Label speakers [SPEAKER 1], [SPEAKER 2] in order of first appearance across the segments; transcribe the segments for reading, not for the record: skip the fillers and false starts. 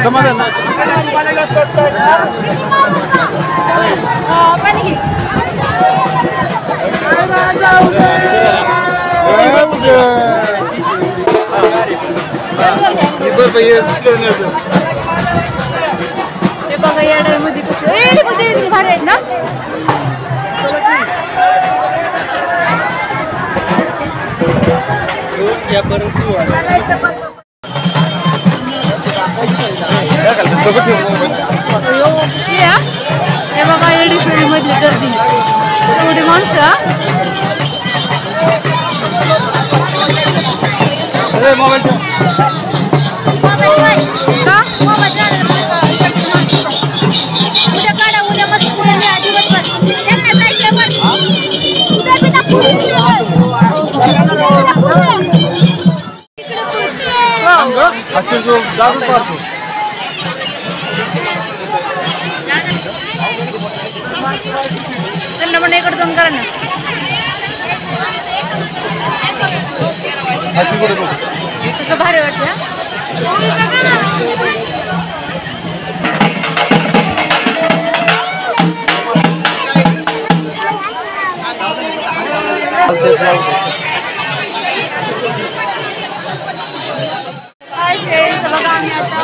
[SPEAKER 1] समाधान
[SPEAKER 2] ते बघा या मध्ये कसं भारी आहेत ना. हे बघा येडेश्वरी मधली गर्दी एवढी माणसं.
[SPEAKER 3] उद्या काढा उद्या मस्त दिवसभर
[SPEAKER 2] त्यांना पण इकडे जाऊन करा ना. कसं भारी वाटतं. हाय फ्रेंड्स, बघा आम्ही आता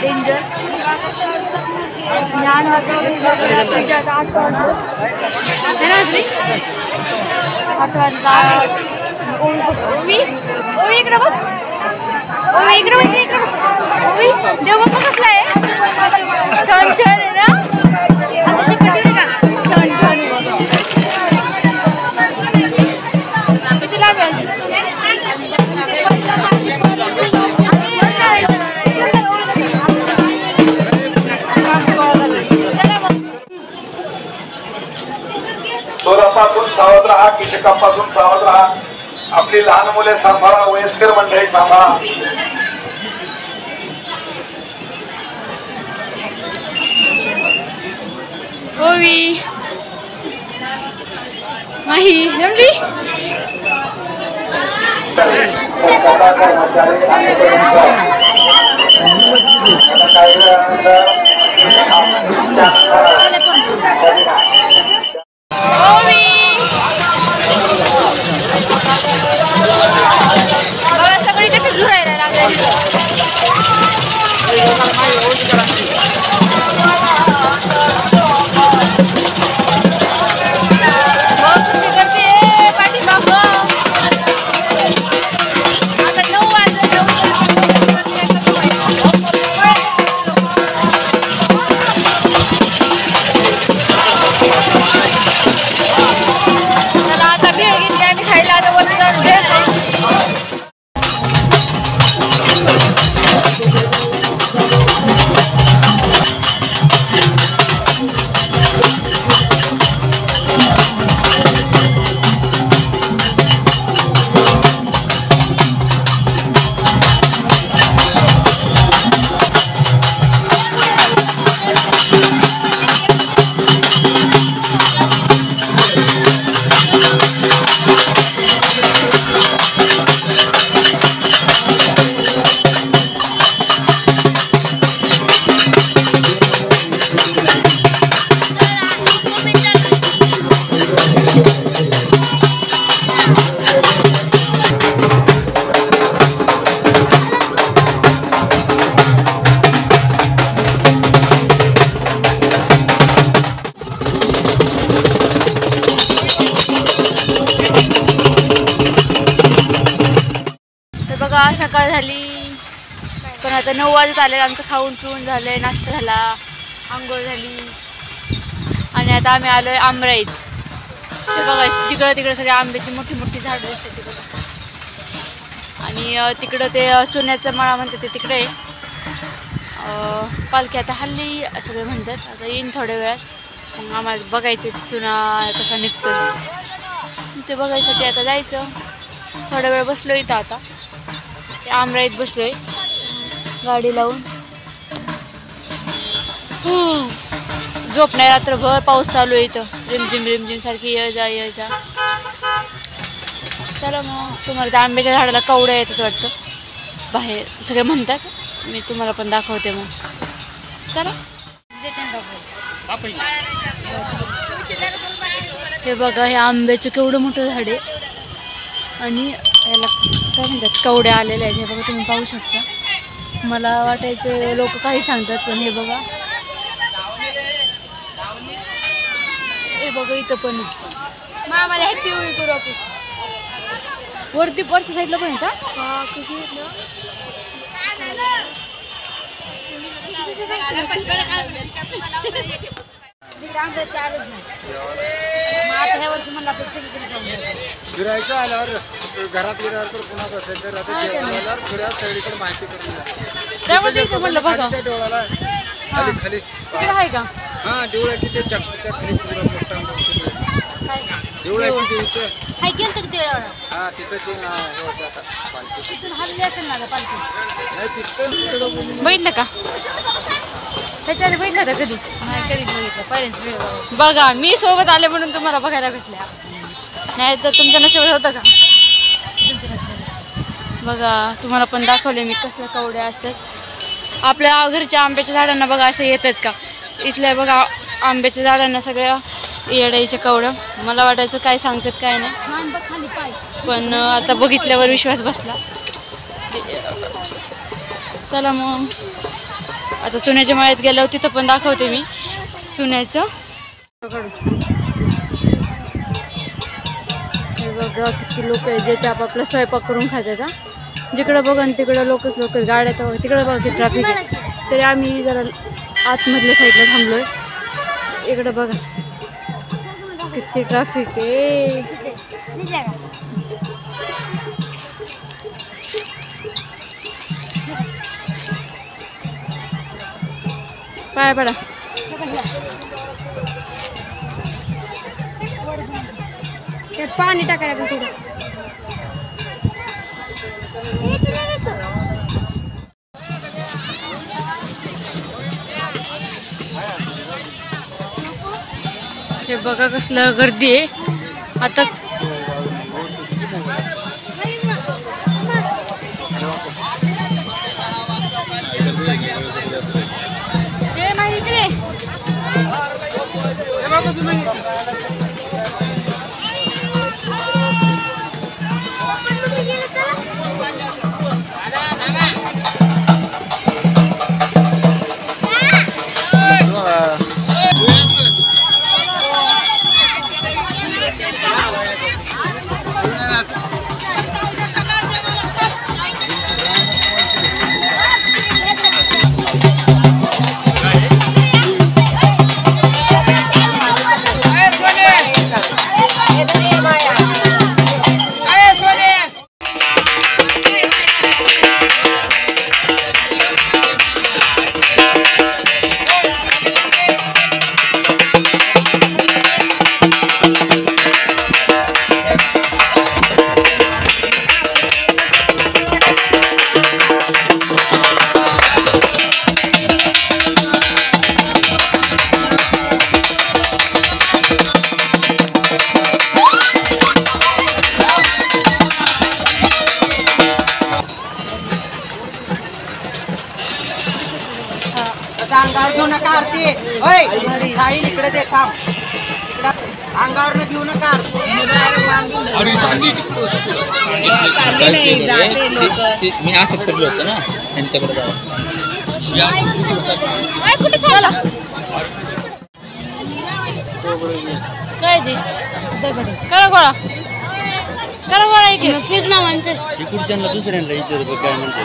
[SPEAKER 2] डेंजर ज्ञान वाजता 8 वाजता इकडं बघ. इकडं बघ. देव बघ कसला आहे. छान छान आहे ना. आता तिकडे का छान छान किती लागेल.
[SPEAKER 4] चोरापासून सावध राहा, किशकापासून सावध राहा. आपली लहान मुले सांभाळा, वयस्कर मंडळी सांभाळा.
[SPEAKER 2] ओवी माही जमली. बघा सगळी कशी झुरायला लागली. सकाळ झाली पण आता 9 वाजत आले. आमचं खाऊन पिऊन झालंय, नाश्ता झाला, आंघोळ झाली आणि आता आम्ही आलोय आमराईत. ते बघा जिकडं तिकडे सगळे आंब्याची मोठी मोठी झाडं दिसतात तिकडं. आणि तिकडं ते चुन्याचं मळा म्हणतात ते तिकडे पालखी आता हल्ली सगळे म्हणतात. आता येईन थोड्या वेळात. मग आम्हाला बघायचं चुना कसा निघतो ते बघायसाठी आता जायचं. थोडा वेळ बसलो इथं. आता ते आमराईत बसलोय गाडी लावून. झोप नाही रात्रभर. पाऊस चालू आहे इथं रिमझिम रिमझिम सारखी ये जा. चला मग तुम्हाला त्या आंब्याच्या झाडाला कवड्या येतात वाटतं. बाहेर सगळे म्हणतात. मी तुम्हाला पण दाखवते मग. चला. हे बघा, हे आंब्याचं केवढं मोठं झाड आहे आणि याला काय म्हणतात, कवड्या आलेल्या आहेत. हे बघा, तुम्ही पाहू शकता. मला वाटायचं लोक काही सांगतात, पण हे बघा, हे बघा इथं पण
[SPEAKER 3] आम्हाला हे पिवळी करू आपण.
[SPEAKER 2] वरती वरच्या साईडला पण येतात.
[SPEAKER 1] फिरायचं आल्यावर घरात गेल्यावर तर पुन्हा बसायचं राहतं. जेवणाला थोड्या सगळीकडे माहिती करून
[SPEAKER 2] त्यामध्ये इथं म्हणलं बघा
[SPEAKER 1] देवळाला खाली खाली
[SPEAKER 2] तिकडे आहे का?
[SPEAKER 1] हा देऊळ आहे की ते चक्कीच्या खाली पुरा मोठा देऊळ आहे की देवीचं.
[SPEAKER 3] हाय गेलं तर देवळाला.
[SPEAKER 1] हा तिथं जे नाव
[SPEAKER 3] तिथून हल्ली असेल ना पालखी.
[SPEAKER 1] नाही तिथं
[SPEAKER 2] बघितलं का? त्याच्याने बघितलं का कधी?
[SPEAKER 3] नाही कधीच बघितलं, पहिल्यांदाच वेळ बघा.
[SPEAKER 2] बघा, मी सोबत आले म्हणून तुम्हाला बघायला भेटल्या, नाही तर तुमच्या नशिबात होतं का? बघा, तुम्हाला पण दाखवले मी कसल्या कवड्या असतात. आपल्या घरच्या आंब्याच्या झाडांना बघा असे येतात का? इथल्या बघा आंब्याच्या झाडांना सगळ्या येड्याच्या कवड्या. मला वाटायचं काय सांगतात काय नाही, पण आता बघितल्यावर विश्वास बसला. चला मग आता चुन्याच्या मळ्यात गेल्यावर तिथं पण दाखवते मी चुन्याचं. हे बघा किती लोक आहेत जे ते आपापला स्वयंपाक करून खातात. हा, जिकडं बघा तिकडं लोकच गाड्या तर तिकडं बघा किती ट्रॅफिक आहे. तरी आम्ही जरा आतमधल्या साईडला थांबलोय. इकडं बघा किती ट्रॅफिक आहे. पाय पडा.
[SPEAKER 3] त्यात पाणी टाकायला थोडं.
[SPEAKER 2] हे बघा कसलं गर्दी आहे आताच.
[SPEAKER 5] अंगावर घेऊ नका आरती. होय साई इकडे दे, थांब. अंगावर घेऊ नका.
[SPEAKER 6] मी असं पडलो होतो ना त्यांच्याकडे जाऊ.
[SPEAKER 2] काय ते करा गोळा करा गोळा एक ना म्हणते.
[SPEAKER 6] इकडच्यांना दुसऱ्यांना विचारू बघ काय म्हणते.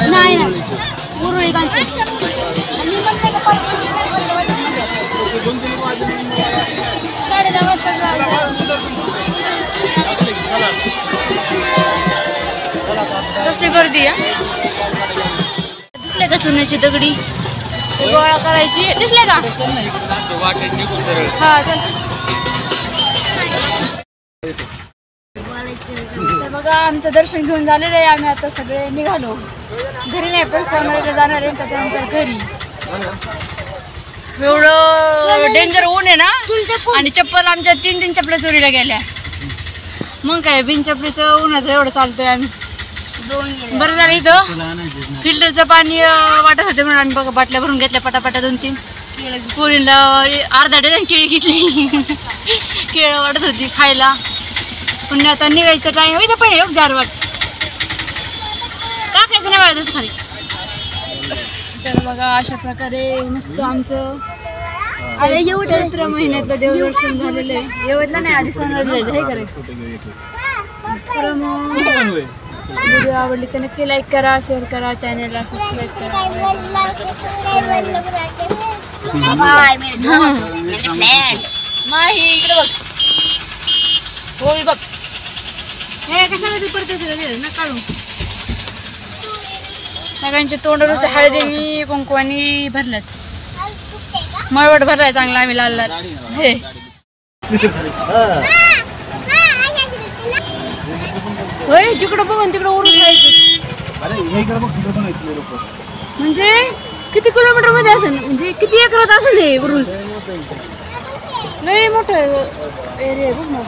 [SPEAKER 3] नाही ना उरुळी गांची.
[SPEAKER 2] कसली गर्दी आहे. दिसले का चुन्याची दगडी गोळा करायची, दिसले का? हा चल. तर बघा आमचं दर्शन घेऊन झालेलं आहे. आम्ही आता सगळे निघालो घरी, नाही पण सोनालीला जाणार आहे त्याच्यानंतर घरी. एवढं डेंजर ऊन आहे ना, आणि चप्पल आमच्या 3 चप्पल चोरीला गेल्या. मग काय बिनचपलीचं उन्हाचं एवढं चालतोय आम्ही. बरं झालं इथं फिल्टरचं पाणी वाटत होते म्हणून आम्ही बघा बाटल्या भरून घेतल्या पटापटा 2-3. पोरीला अर्धा डझन केळी घेतली. केळं वाटत होती खायला. पुन्हा आता निघायचं टाइम होईल पण एक जार वाट टाकायचं नाही वाटत खाली. तर बघा अशा प्रकारे मस्त आमचं चैत्र महिन्यातलं देवदर्शन झालेलं आहे. येवतला नाही आधी सोनारला जायचं हे करायचं. तर मग व्हिडिओ आवडली तर नक्की लाईक करा, शेअर करा, चॅनलला सबस्क्राईब करा. माही इकडे बघ. होय बघ. हे कशाला ते पडते सगळं ना काढून. सगळ्यांच्या तोंडावर नुसते हळदीनी कुंकवानी भरल्यात. मळवट भरलाय चांगला आम्ही लाल लाल. हे होय जिकडं बघून तिकडं उडून जायचं. म्हणजे किती किलोमीटर मध्ये असेल, म्हणजे किती एकरात असेल हे उरूस. लय मोठं एरिया आहे बघ ना.